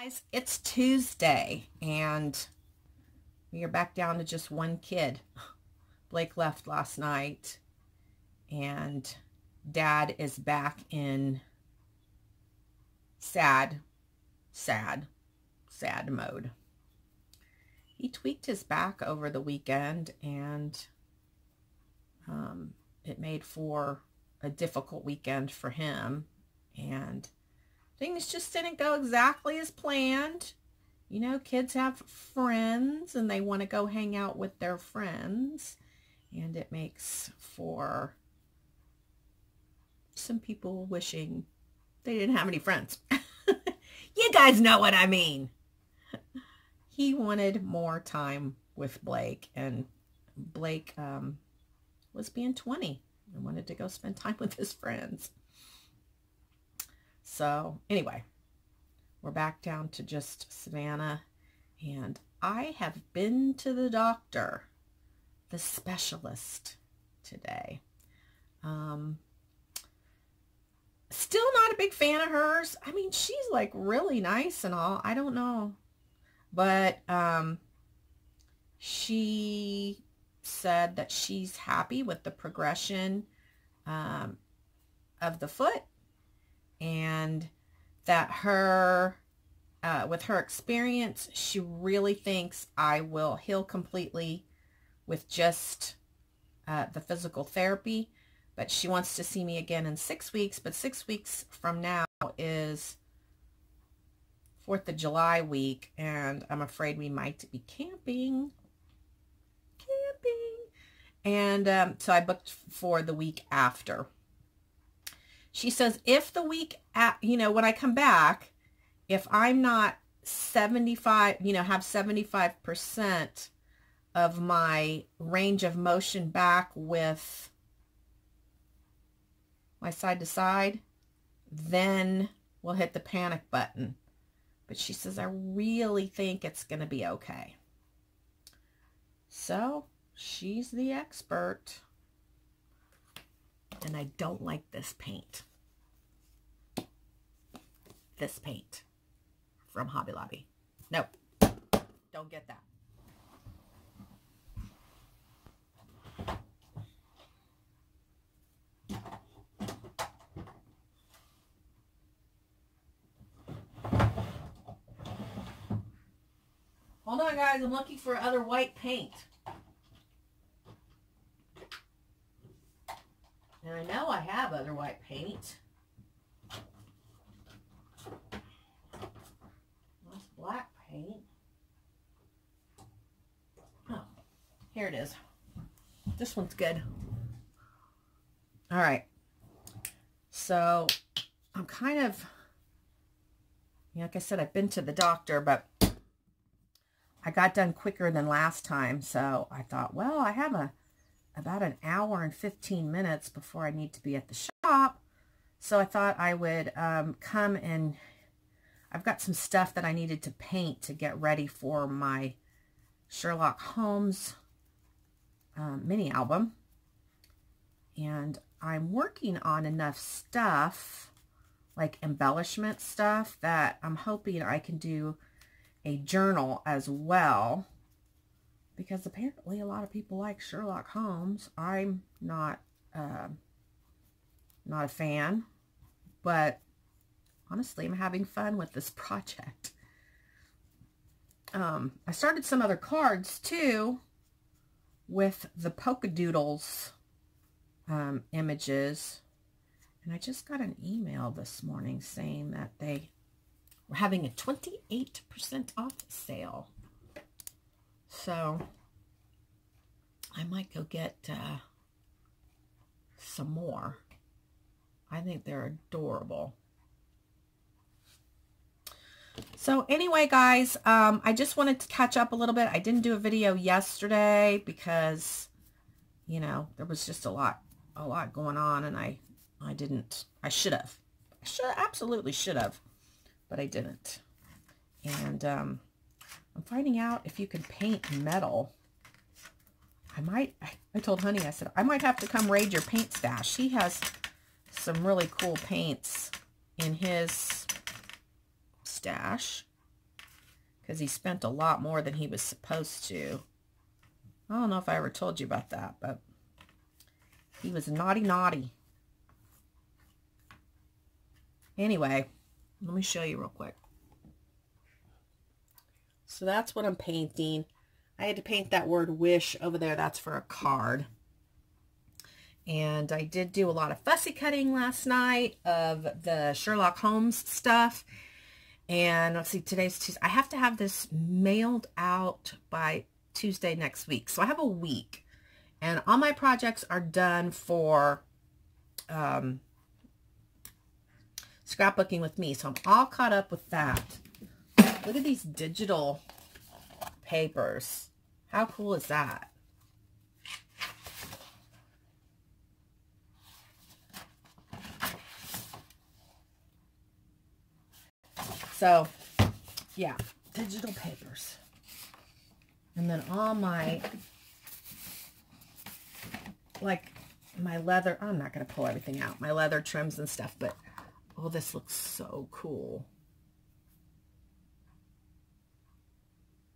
Guys, it's Tuesday and we are back down to just one kid. Blake left last night and Dad is back in sad mode. He tweaked his back over the weekend and it made for a difficult weekend for him, and things just didn't go exactly as planned. You know, kids have friends and they want to go hang out with their friends, and it makes for some people wishing they didn't have any friends. You guys know what I mean. He wanted more time with Blake, and Blake was being 20 and wanted to go spend time with his friends. So anyway, we're back down to just Savannah, and I have been to the doctor, the specialist, today. Still not a big fan of hers. I mean, she's like really nice and all. I don't know. But she said that she's happy with the progression of the foot, and that with her experience, she really thinks I will heal completely with just the physical therapy. But she wants to see me again in 6 weeks. But 6 weeks from now is 4th of July week, and I'm afraid we might be camping. And so I booked for the week after. She says if the week, when I come back, if I'm not 75, have 75% of my range of motion back with my side to side, then we'll hit the panic button. But she says, I really think it's going to be okay. So she's the expert. And I don't like this paint. This paint from Hobby Lobby. Nope. Don't get that. Hold on, guys. I'm looking for other white paint. And I know I have other white paint. That's black paint. Oh, here it is. This one's good. All right. So I'm kind of, like I said, I've been to the doctor, but I got done quicker than last time. So I thought, well, I have about an hour and 15 minutes before I need to be at the shop. So I thought I would come, and I've got some stuff that I needed to paint to get ready for my Sherlock Holmes mini album. And I'm working on enough stuff, like embellishment stuff, that I'm hoping I can do a journal as well. Because apparently a lot of people like Sherlock Holmes. I'm not a fan, but honestly, I'm having fun with this project. I started some other cards too with the polka doodles images, and I just got an email this morning saying that they were having a 28% off sale. So I might go get some more. I think they're adorable. So anyway, guys, I just wanted to catch up a little bit. I didn't do a video yesterday because, there was just a lot going on, and I should have. Absolutely should have, but I didn't. And I'm finding out if you can paint metal. I told Honey, I said, I might have to come raid your paint stash. He has some really cool paints in his stash. because he spent a lot more than he was supposed to. I don't know if I ever told you about that, but he was naughty. Anyway, let me show you real quick. So that's what I'm painting. I had to paint that word wish over there. That's for a card. And I did do a lot of fussy cutting last night of the Sherlock Holmes stuff. And let's see, today's Tuesday. I have to have this mailed out by Tuesday next week. So I have a week. And all my projects are done for scrapbooking with me. So I'm all caught up with that. Look at these digital papers. How cool is that? So, yeah, digital papers. And then all my, like, my leather, I'm not going to pull everything out, my leather trims and stuff, but, oh, this looks so cool.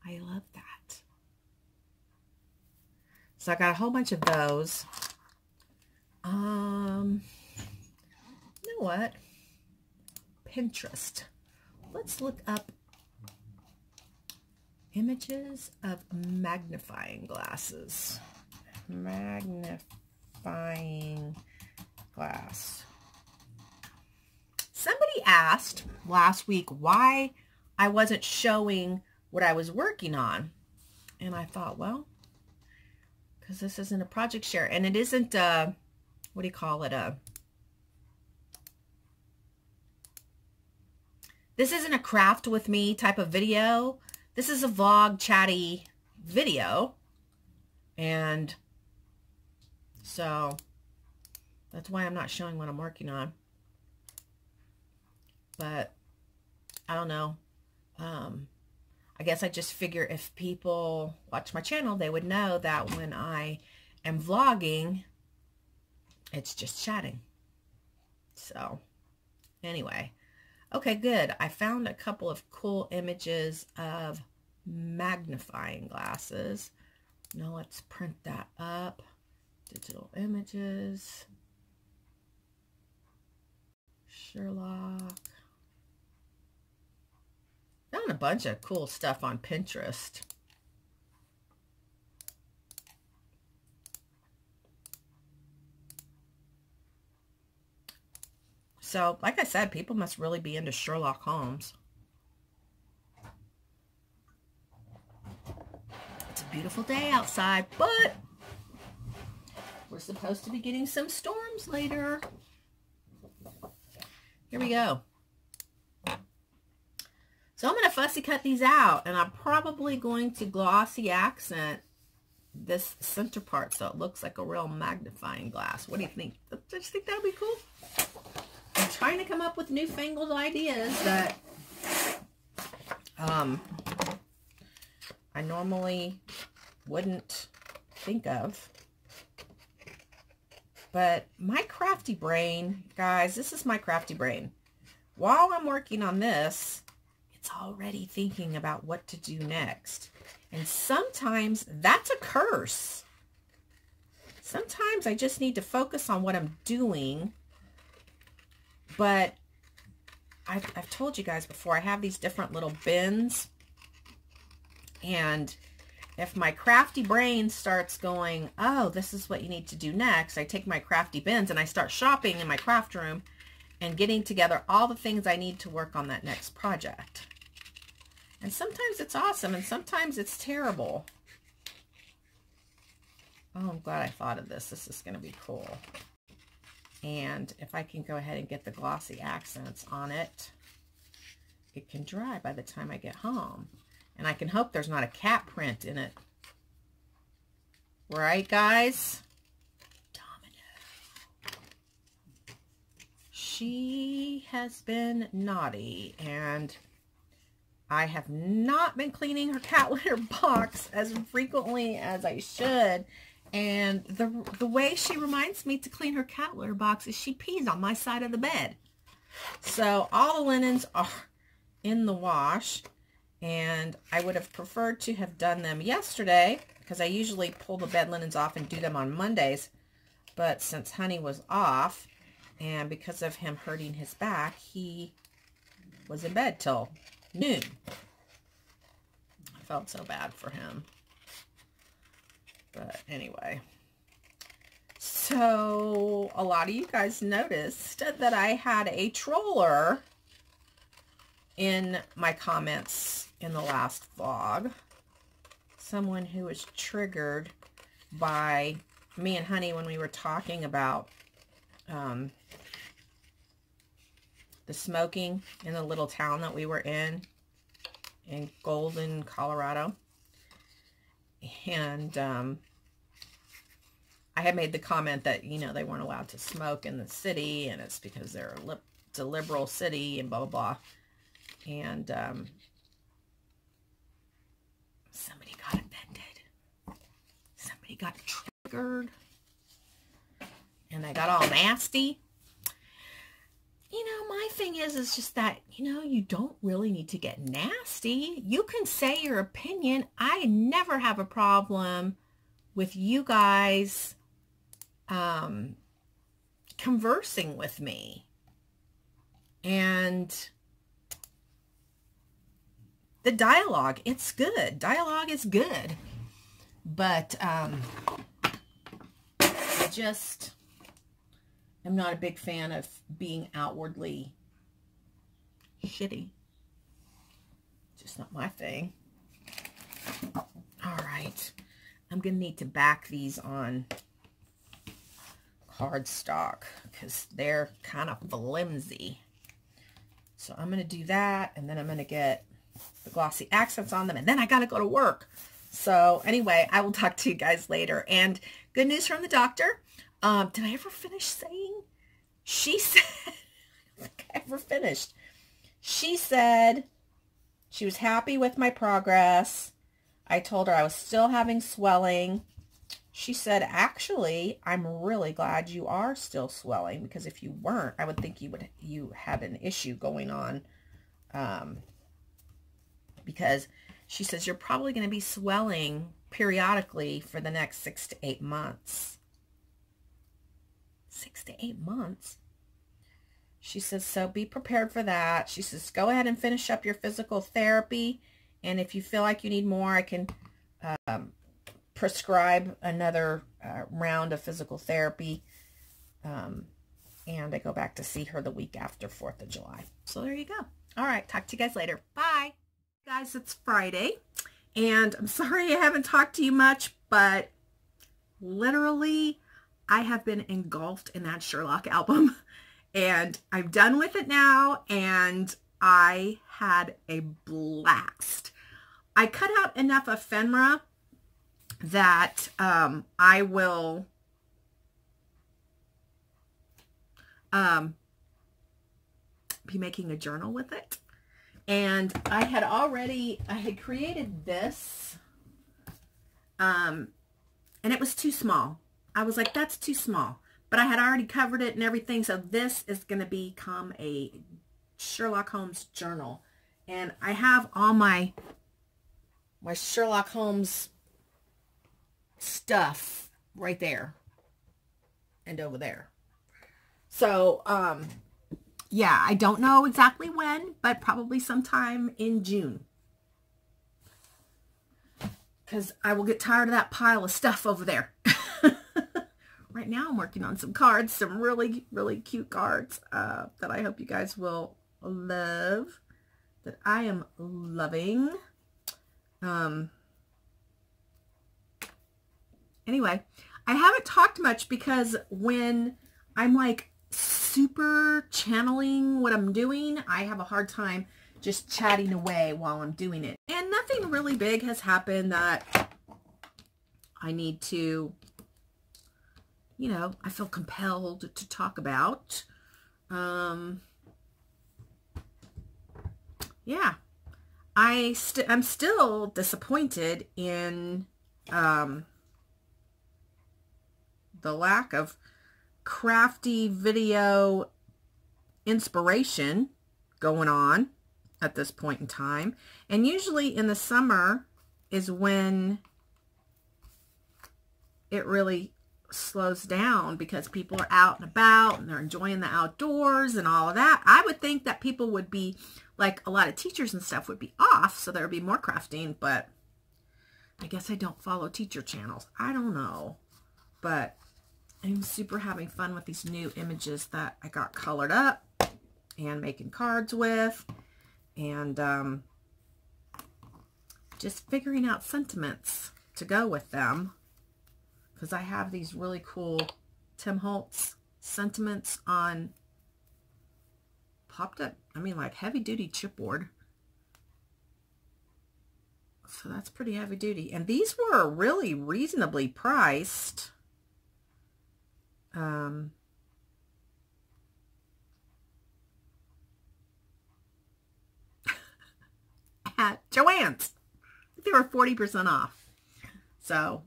I love that. So I got a whole bunch of those. You know what? Pinterest. Let's look up images of magnifying glasses. Magnifying glass. Somebody asked last week why I wasn't showing what I was working on. And I thought, well, because this isn't a project share. And it isn't, what do you call it? This isn't a craft with me type of video. This is a vlog chatty video. And so that's why I'm not showing what I'm working on. But I don't know. I guess I just figure if people watch my channel, they would know that when I am vlogging, it's just chatting. So anyway. Okay, good. I found a couple of cool images of magnifying glasses. Now let's print that up. Digital images. Sherlock. Found a bunch of cool stuff on Pinterest. So, like I said, people must really be into Sherlock Holmes. It's a beautiful day outside, but we're supposed to be getting some storms later. Here we go. So I'm going to fussy cut these out, and I'm probably going to glossy accent this center part so it looks like a real magnifying glass. What do you think? Don't you think that would be cool? I'm trying to come up with newfangled ideas that I normally wouldn't think of. But my crafty brain, guys, this is my crafty brain. While I'm working on this, it's already thinking about what to do next. And sometimes that's a curse. Sometimes I just need to focus on what I'm doing. But I've told you guys before, I have these different little bins. And if my crafty brain starts going, oh, this is what you need to do next, I take my crafty bins and I start shopping in my craft room and getting together all the things I need to work on that next project. And sometimes it's awesome and sometimes it's terrible. Oh, I'm glad I thought of this. This is going to be cool. And if I can go ahead and get the glossy accents on it, it can dry by the time I get home. And I can hope there's not a cat print in it. Right, guys? Domino. She has been naughty, and I have not been cleaning her cat litter box as frequently as I should. And the way she reminds me to clean her cat litter box is she pees on my side of the bed. So all the linens are in the wash. And I would have preferred to have done them yesterday because I usually pull the bed linens off and do them on Mondays. But since Honey was off and because of him hurting his back, he was in bed till noon. I felt so bad for him. But anyway. So a lot of you guys noticed that I had a troller in my comments in the last vlog. Someone who was triggered by me and Honey when we were talking about the smoking in the little town that we were in Golden, Colorado. And I had made the comment that, you know, they weren't allowed to smoke in the city, and it's because it's a liberal city and blah, blah, blah. And somebody got offended. Somebody got triggered. And they got all nasty. You know, my thing is just that, you know, you don't really need to get nasty. You can say your opinion. I never have a problem with you guys conversing with me. And the dialogue, it's good. Dialogue is good. But I just am not a big fan of being outwardly shitty. Just not my thing. All right. I'm going to need to back these on cardstock because they're kind of flimsy. So I'm going to do that, and then I'm going to get the glossy accents on them, and then I got to go to work. So anyway, I will talk to you guys later. And good news from the doctor. Did I ever finish saying? She said, I don't think I ever finished. She said she was happy with my progress. I told her I was still having swelling. She said, actually, I'm really glad you are still swelling, because if you weren't, I would think you had an issue going on. Because she says you're probably going to be swelling periodically for the next 6 to 8 months. 6 to 8 months. She says, so be prepared for that. She says, go ahead and finish up your physical therapy. And if you feel like you need more, I can prescribe another round of physical therapy. And I go back to see her the week after 4th of July. So there you go. All right. Talk to you guys later. Bye. Guys, it's Friday. And I'm sorry I haven't talked to you much, but literally I have been engulfed in that Sherlock album. And I'm done with it now. And I had a blast. I cut out enough ephemera that I will be making a journal with it. And I had created this, and it was too small. I was like, that's too small. But I had already covered it and everything, so this is going to become a Sherlock Holmes journal. And I have all my Sherlock Holmes stuff right there and over there. So, yeah, I don't know exactly when, but probably sometime in June. Because I will get tired of that pile of stuff over there. Right now I'm working on some cards, some really, really cute cards that I hope you guys will love, that I am loving. Anyway, I haven't talked much because when I'm like super channeling what I'm doing, I have a hard time just chatting away while I'm doing it. And nothing really big has happened that I need to, you know, I feel compelled to talk about. Yeah, I'm still disappointed in the lack of crafty video inspiration going on at this point in time. And usually in the summer is when it really slows down, because people are out and about and they're enjoying the outdoors and all of that. I would think that people would be, like a lot of teachers and stuff would be off, so there would be more crafting, but I guess I don't follow teacher channels. I don't know, but I'm super having fun with these new images that I got colored up and making cards with, and just figuring out sentiments to go with them, because I have these really cool Tim Holtz sentiments on popped up, I mean, like heavy duty chipboard. So that's pretty heavy duty. And these were really reasonably priced. At Joann's. They were 40% off. So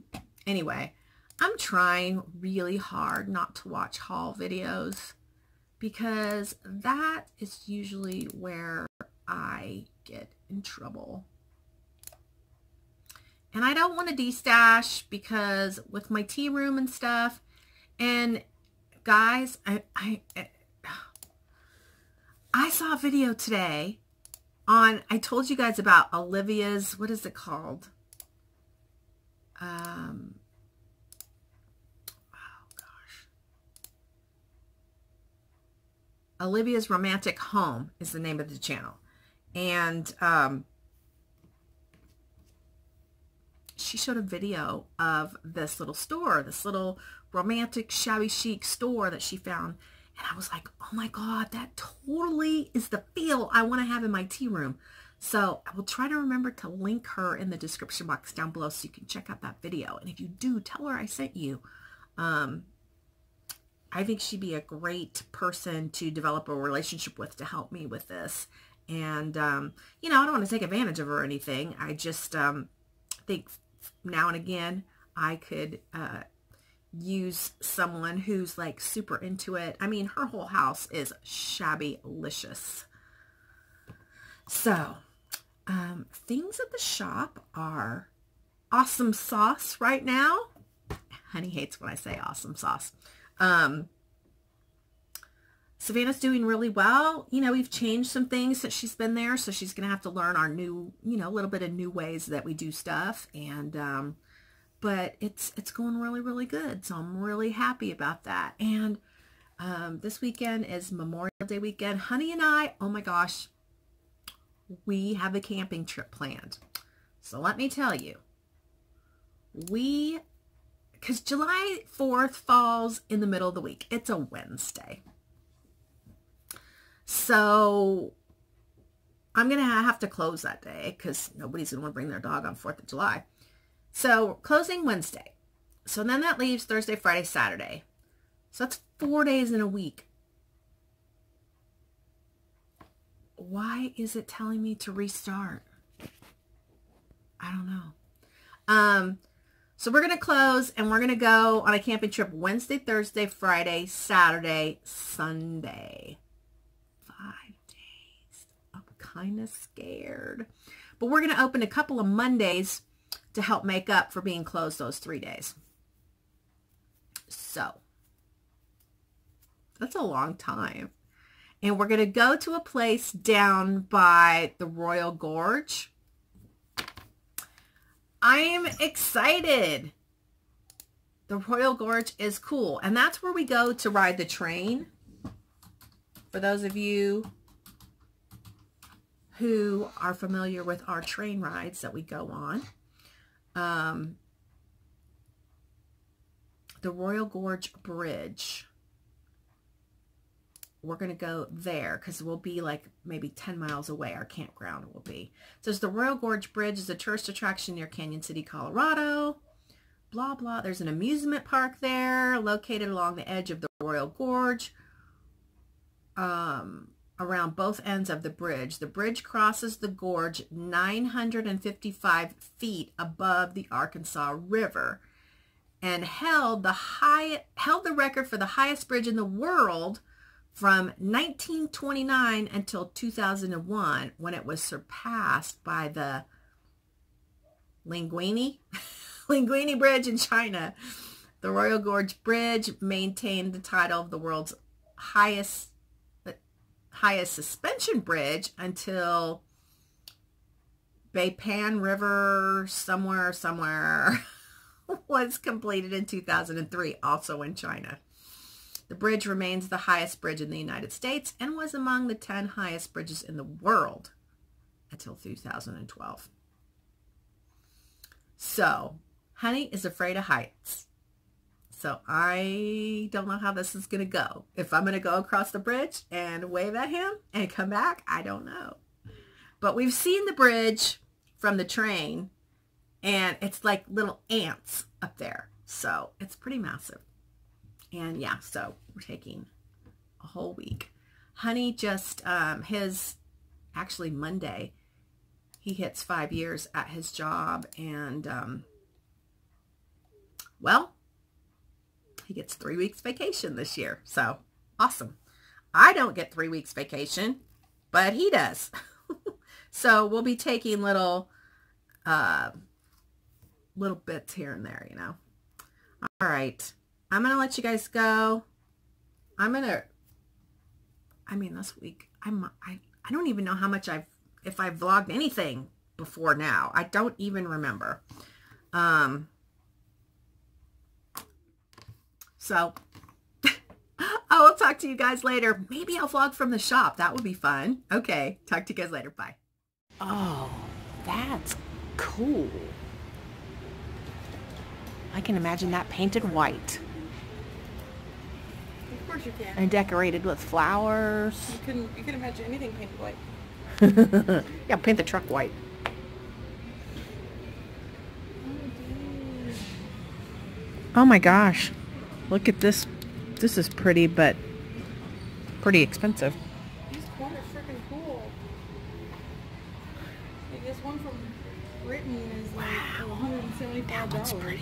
anyway, I'm trying really hard not to watch haul videos, because that is usually where I get in trouble. And I don't want to destash, because with my tea room and stuff, and guys, I saw a video today on, I told you guys about Olivia's, what is it called? Olivia's Romantic Home is the name of the channel. And she showed a video of this little store, this little romantic shabby chic store that she found. And I was like, oh my God, that totally is the feel I want to have in my tea room. So I will try to remember to link her in the description box down below so you can check out that video. And if you do, tell her I sent you. I think she'd be a great person to develop a relationship with, to help me with this. And, you know, I don't want to take advantage of her or anything. I just think now and again I could use someone who's like super into it. I mean, her whole house is shabby-licious. So, things at the shop are awesome sauce right now. Honey hates when I say awesome sauce. Savannah's doing really well. You know, we've changed some things since she's been there, so she's going to have to learn our new, you know, a little bit of new ways that we do stuff. And, but it's going really, really good. So I'm really happy about that. And, this weekend is Memorial Day weekend. Honey and I, oh my gosh, we have a camping trip planned. So let me tell you, because July 4th falls in the middle of the week. It's a Wednesday. So I'm going to have to close that day, because nobody's going to want to bring their dog on 4th of July. So closing Wednesday. So then that leaves Thursday, Friday, Saturday. So that's 4 days in a week. Why is it telling me to restart? I don't know. So we're going to close, and we're going to go on a camping trip Wednesday, Thursday, Friday, Saturday, Sunday. 5 days. I'm kind of scared. But we're going to open a couple of Mondays to help make up for being closed those 3 days. So that's a long time. And we're going to go to a place down by the Royal Gorge. I am excited. The Royal Gorge is cool. And that's where we go to ride the train. For those of you who are familiar with our train rides that we go on. The Royal Gorge Bridge. We're going to go there because we'll be like maybe 10 miles away. Our campground will be. So the Royal Gorge Bridge is a tourist attraction near Canyon City, Colorado. Blah, blah. There's an amusement park there located along the edge of the Royal Gorge. Around both ends of the bridge. The bridge crosses the gorge 955 feet above the Arkansas River and held the record for the highest bridge in the world from 1929 until 2001, when it was surpassed by the Linguini Bridge in China. The Royal Gorge Bridge maintained the title of the world's highest suspension bridge until Beipan River somewhere was completed in 2003, also in China. The bridge remains the highest bridge in the United States and was among the 10 highest bridges in the world until 2012. So, Honey is afraid of heights. So I don't know how this is going to go. If I'm going to go across the bridge and wave at him and come back, I don't know. But we've seen the bridge from the train, and it's like little ants up there. So it's pretty massive. And yeah, so we're taking a whole week. Honey just, actually Monday, he hits 5 years at his job, and, well, he gets 3 weeks vacation this year. So awesome. I don't get 3 weeks vacation, but he does. So we'll be taking little bits here and there, you know. All right. I'm going to let you guys go. This week, I don't even know how much if I've vlogged anything before now. I don't even remember. So, I will talk to you guys later. Maybe I'll vlog from the shop. That would be fun. Okay, talk to you guys later. Bye. Oh, that's cool. I can imagine that painted white. Of course you can. And decorated with flowers. You can imagine anything painted white. Yeah, paint the truck white. Oh my gosh. Look at this. This is pretty, but pretty expensive. These corn are freaking cool. Like this one from Britain is like $175. That one's pretty.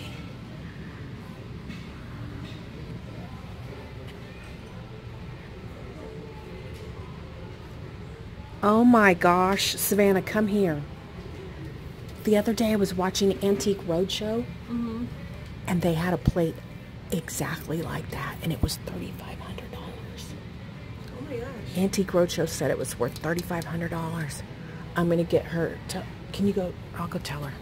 Oh my gosh, Savannah, come here. The other day I was watching Antique Roadshow, and they had a plate exactly like that, and it was $3,500. Oh my gosh. Antique Roadshow said it was worth $3,500. I'm going to get her to, can you go, I'll go tell her.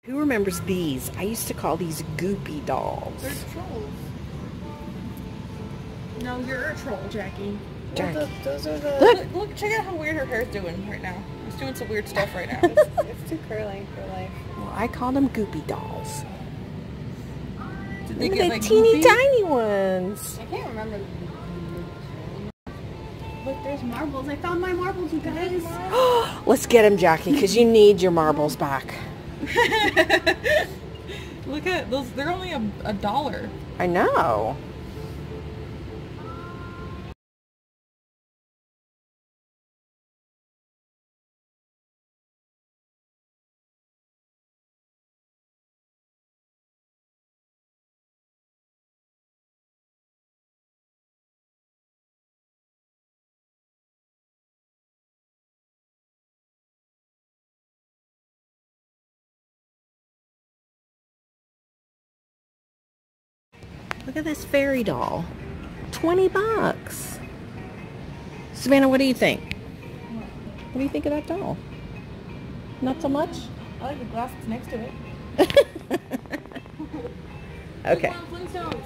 Who remembers these? I used to call these goopy dolls. They're trolls. No, you're a troll, Jackie. Jackie. Those are the... Look, check out how weird her hair's doing right now. It's doing some weird stuff right now. It's too curly for life. Well, I call them goopy dolls. Did Look at the teeny tiny ones. I can't remember. Look, there's marbles. I found my marbles, you guys. Let's get them, Jackie, because you need your marbles back. Look at those. They're only $1. I know. Look at this fairy doll. 20 bucks. Savannah, what do you think? What do you think of that doll? Not so much? I like the glass that's next to it. Okay. Flintstones.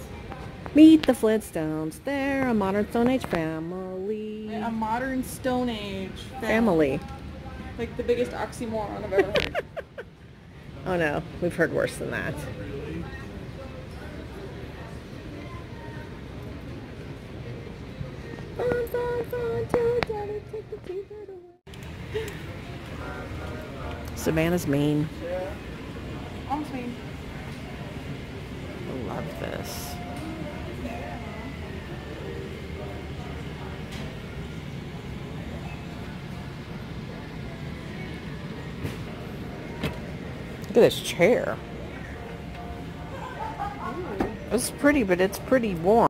Meet the Flintstones. They're a modern Stone Age family. A modern Stone Age Family. Like the biggest oxymoron I've ever heard. Oh no, we've heard worse than that. Fun, fun, fun, tell Daddy, take the t-shirt away. Savannah's mean. Almost mean. I love this. Look at this chair. It's pretty, but it's pretty worn.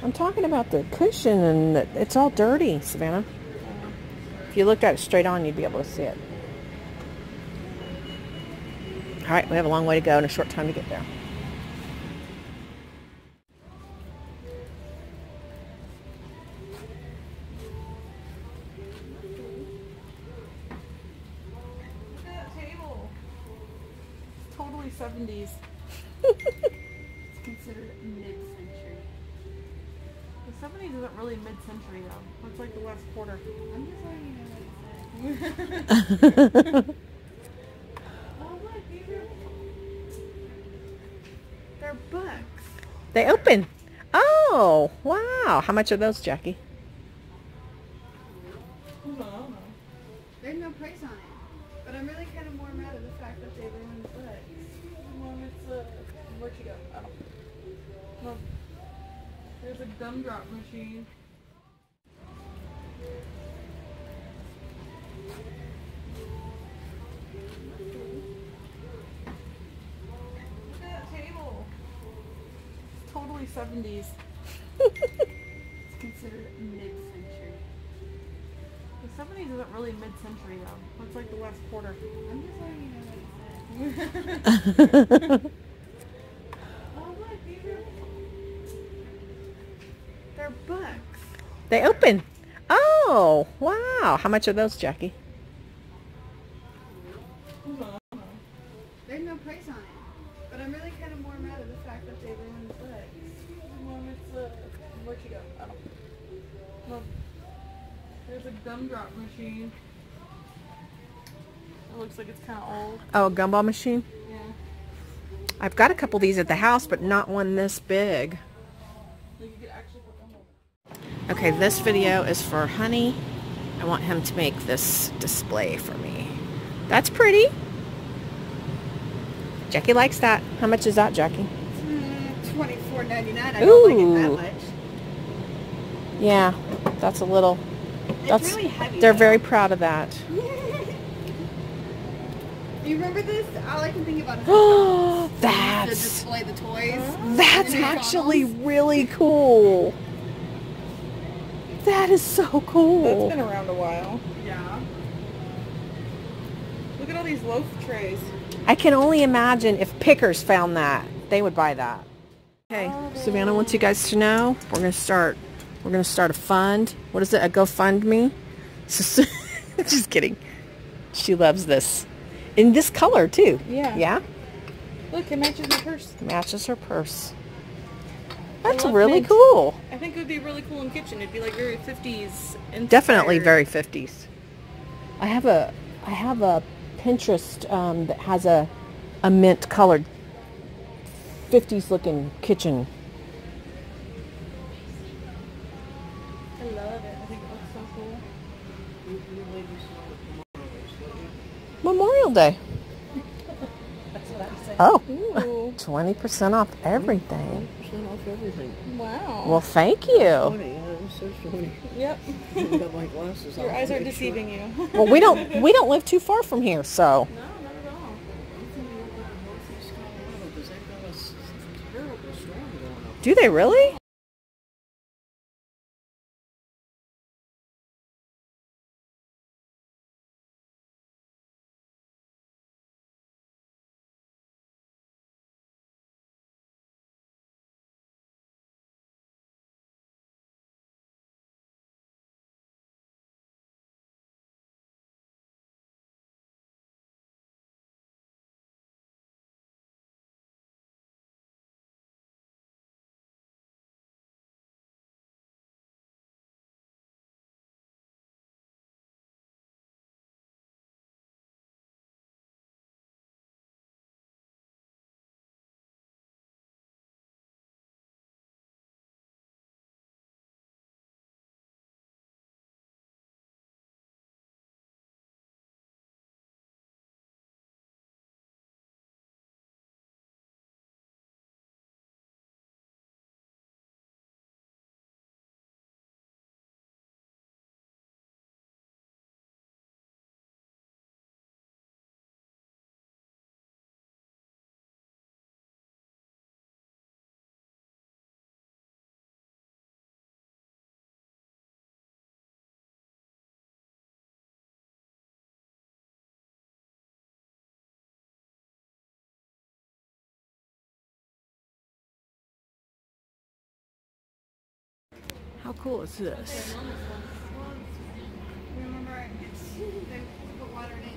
I'm talking about the cushion, and it's all dirty, Savannah. If you looked at it straight on, you'd be able to see it. All right, we have a long way to go and a short time to get there. Look at that table. It's totally 70s. It's considered mid-century. The 70s isn't really mid-century though. It's like the last quarter. I'm just letting you know what it said. Oh look, these are... They're books. They open. Oh, wow. How much are those, Jackie? I don't know. There's no price on it. But I'm really kind of more mad at the fact that they ruined books. Well, it's where'd you go? Oh. Look. There's a gumdrop machine. Look at that table. It's totally 70s. It's considered mid-century. The 70s isn't really mid-century though. It's like the last quarter. I'm just letting you know what it said. Oh look, these are... They're books. They open. Oh, wow. How much are those, Jackie? There's no price on it. But I'm really kind of more mad at the fact that they ruined books. Well, it's where'd you go? Oh. Look. There's a gumdrop machine. It looks like it's kind of old. Oh, a gumball machine? Yeah. I've got a couple of these at the house, but not one this big. Like you could actually put gumball. Okay, this video is for Honey. I want him to make this display for me. That's pretty. Jackie likes that. How much is that, Jackie? $24.99. I don't like it that much. Yeah, that's a little... It's really heavy. They're very proud of that. Do you remember this? All I can think about is Oh, to that's display the toys. That's actually really cool. That is so cool. That's been around a while. Yeah. Look at all these loaf trays. I can only imagine if pickers found that, they would buy that. Okay, Savannah wants you guys to know we're gonna start a fund. What is it? A GoFundMe? Just kidding. She loves this. In this color, too. Yeah. Yeah? Look, it matches my purse. Matches her purse. That's love really mint. cool. I think it would be really cool in the kitchen. It'd be like very 50s inspired. Definitely very 50s. I have a Pinterest that has a mint colored 50s looking kitchen. I love it. I think it looks so cool. Memorial Day. That's what I said. Oh, Ooh. 20% off everything. 20% off everything. Wow. Well, thank you. 20, yeah, it says 20. Yep. I got my glasses on. Your eyes are Make sure. deceiving you. Well, we don't live too far from here, so. No, not at all. I'm thinking of like Northeast Colorado because they've got a terrible storm going up. Do they really? How cool is this? Remember, they put water in it.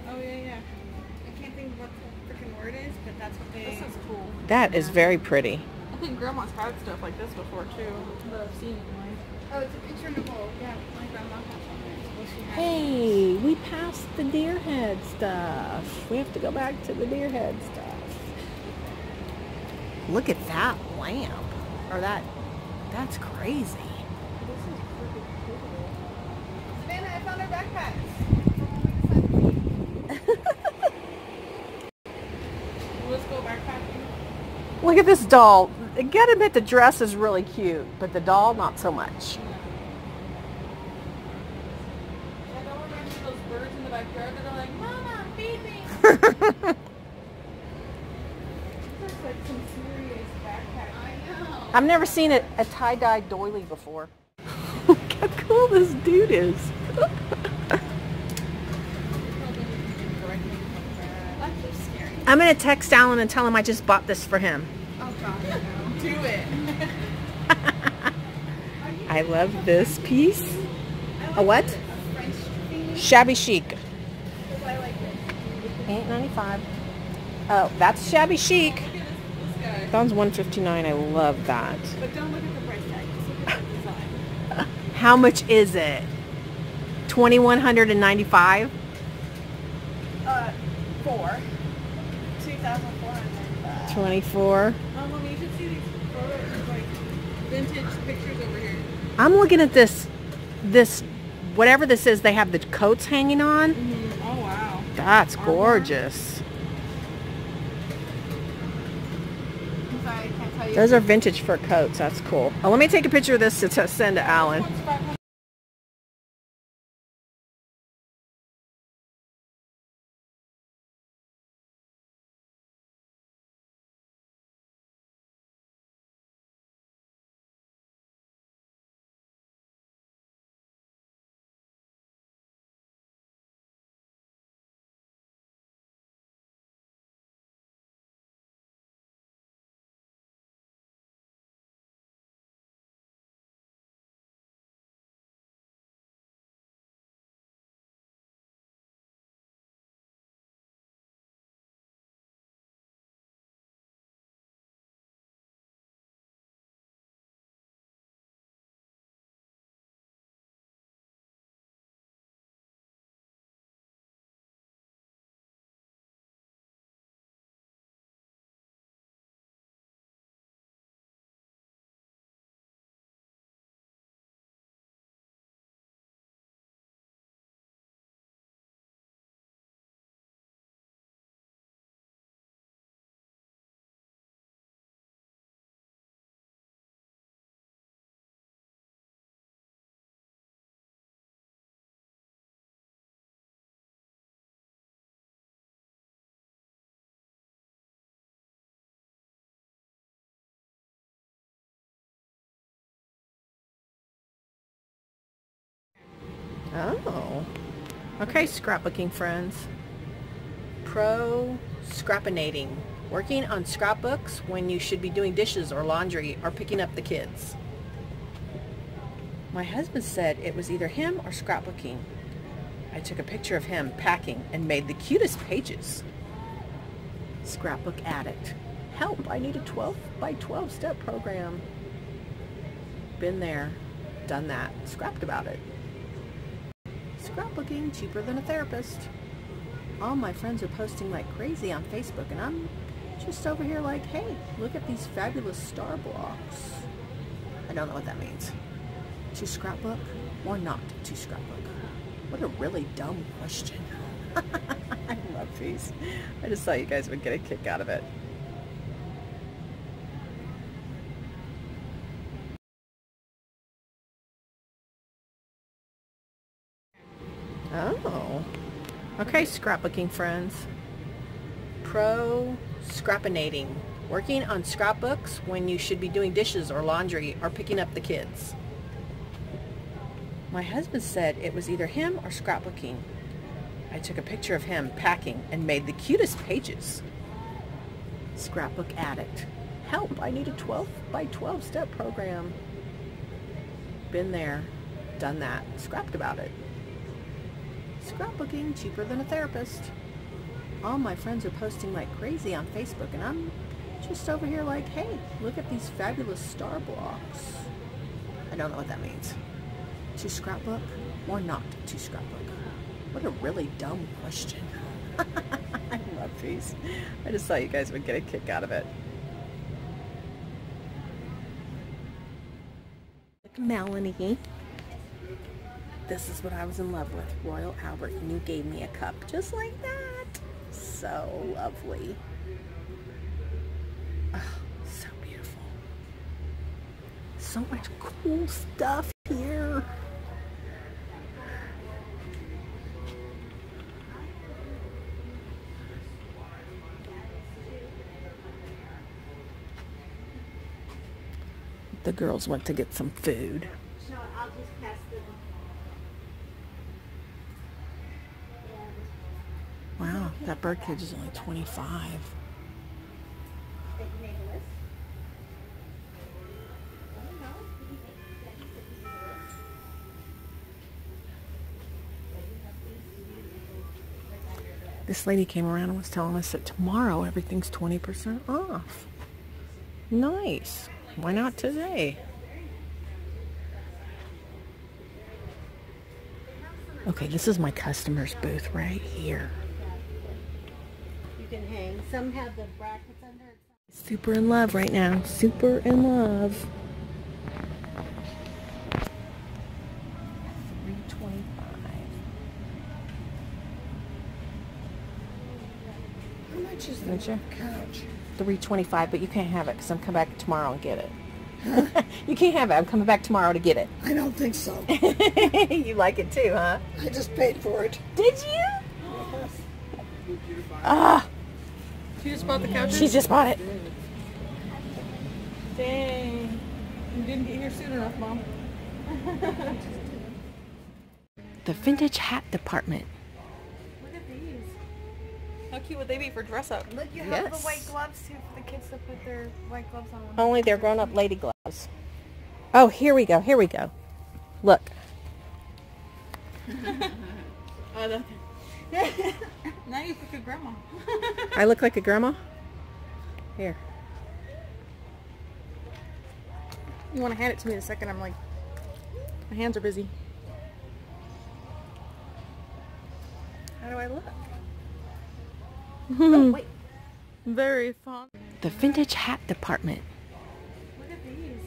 Oh, yeah. I can't think of what the freaking word is, but that's what they... This is cool. That is very pretty. I think Grandma's had stuff like this before, too. That I've seen anyway. Oh, it's a picture in the bowl. Yeah, my grandma has something. Well, she has Hey, we passed the deer head stuff. We have to go back to the deer head stuff. Look at that lamp. Or that's crazy. This is freaking cool. Savannah, I found our backpacks. Let's go backpacking. Look at this doll. I gotta admit the dress is really cute, but the doll not so much. I don't remember those birds in the backyard that are like, Mama, feed me. This is like some serious backpack. I know. I've never seen a tie-dye doily before. Look how cool this dude is. I'm gonna text Alan and tell him I just bought this for him. Oh God, no. Do it. I love this piece. A what? A French thing. Shabby chic. Because I like it. $8.95. Oh, that's shabby chic. Look at this guy. That one's $159. I love that. But don't look at the price tag. Just look at the design. How much is it? $2,195. 4. 2,400. 24. Mommy, you should see these photos, like vintage pictures over here. I'm looking at this whatever this is they have the coats hanging on. Mm-hmm. Oh wow. That's gorgeous. I'm sorry, I can't tell you. Those are vintage fur coats. That's cool. Oh, let me take a picture of this to send to Alan. One's 500. Oh. Okay, scrapbooking friends. Pro scrappinating. Working on scrapbooks when you should be doing dishes or laundry or picking up the kids. My husband said it was either him or scrapbooking. I took a picture of him packing and made the cutest pages. Scrapbook addict. Help, I need a 12 by 12 step program. Been there, done that, scrapped about it. Scrapbooking cheaper than a therapist. All my friends are posting like crazy on Facebook and I'm just over here like, hey, look at these fabulous star blocks. I don't know what that means. To scrapbook or not to scrapbook? What a really dumb question. I love these. I just thought you guys would get a kick out of it. Oh. Okay, scrapbooking friends. Pro scrappinating. Working on scrapbooks when you should be doing dishes or laundry or picking up the kids. My husband said it was either him or scrapbooking. I took a picture of him packing and made the cutest pages. Scrapbook addict. Help, I need a 12 by 12 step program. Been there, done that, scrapped about it. Scrapbooking cheaper than a therapist. All my friends are posting like crazy on Facebook and I'm just over here like, hey, look at these fabulous star blocks. I don't know what that means. To scrapbook or not to scrapbook? What a really dumb question. I love these. I just thought you guys would get a kick out of it. Melanie. This is what I was in love with, Royal Albert, and you gave me a cup just like that. So lovely. Oh, so beautiful. So much cool stuff here. The girls went to get some food. So I'll just pass them. Wow, that birdcage is only 25. Did you make a list? This lady came around and was telling us that tomorrow everything's 20% off. Nice. Why not today? Okay, this is my customer's booth right here. You can hang. Some have the brackets under it. Super in love right now. Super in love. $325. How much is the couch? $325, but you can't have it because I'm coming back tomorrow and get it. Huh? You can't have it. I'm coming back tomorrow to get it. I don't think so. You like it too, huh? I just paid for it. Did you? Yes. Ah, She just bought the couches? she just bought it. Dang. You didn't get here soon enough, Mom. The vintage hat department. Look at these. How cute would they be for dress up? Look, you have Yes. the white gloves too for the kids to put their white gloves on. Only they're grown-up lady gloves. Oh, here we go. Here we go. Look. Oh, look. Now you look like grandma. I look like a grandma? Here. You want to hand it to me in a second? I'm like, my hands are busy. How do I look? Oh, wait. Very fun. The vintage hat department. Look at these.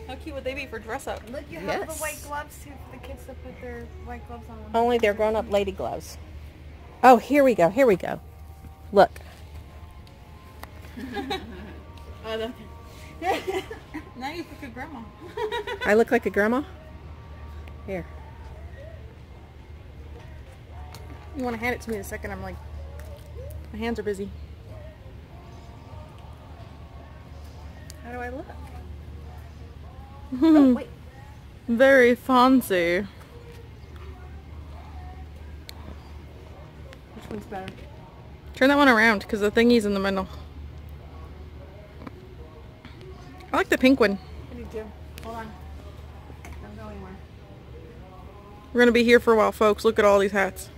How cute would they be for dress up? Look, you have Yes. the white gloves too for the kids to put their white gloves on. Only they're grown-up lady gloves. Oh, here we go. Here we go. Look. Oh, look. Now you look like grandma. I look like a grandma? Here. You want to hand it to me in a second? I'm like, my hands are busy. How do I look? Oh, wait. Very fancy. one's better. Turn that one around because the thingy's in the middle. I like the pink one. I do too. Hold on. Don't go anywhere. We're going to be here for a while, folks. Look at all these hats.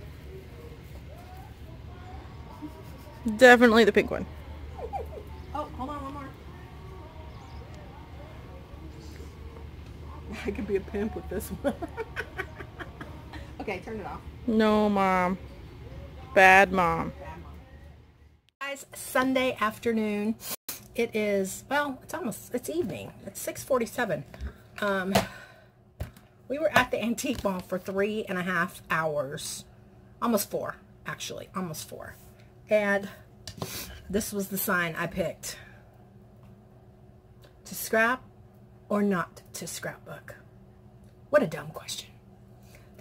Definitely the pink one. Oh, hold on, one more. I could be a pimp with this one. Okay, turn it off. No, Mom. Bad mom. Guys, Sunday afternoon. It is, well, it's evening. It's 6:47. We were at the antique mall for 3.5 hours. Almost 4, actually. Almost 4. And this was the sign I picked. To scrap or not to scrapbook? What a dumb question.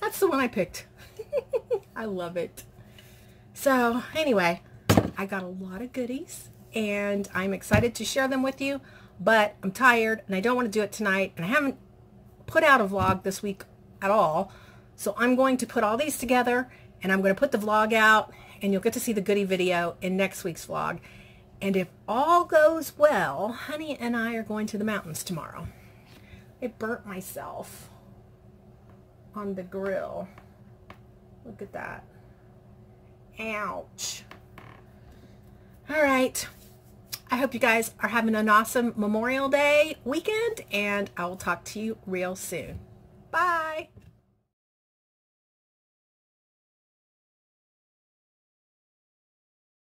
That's the one I picked. I love it. So, anyway, I got a lot of goodies. And I'm excited to share them with you, but I'm tired and I don't want to do it tonight, and I haven't put out a vlog this week at all, so I'm going to put all these together and I'm going to put the vlog out, and you'll get to see the goodie video in next week's vlog. And if all goes well, honey and I are going to the mountains tomorrow. I burnt myself on the grill. Look at that. Ouch. All right. I hope you guys are having an awesome Memorial Day weekend, and I will talk to you real soon. Bye.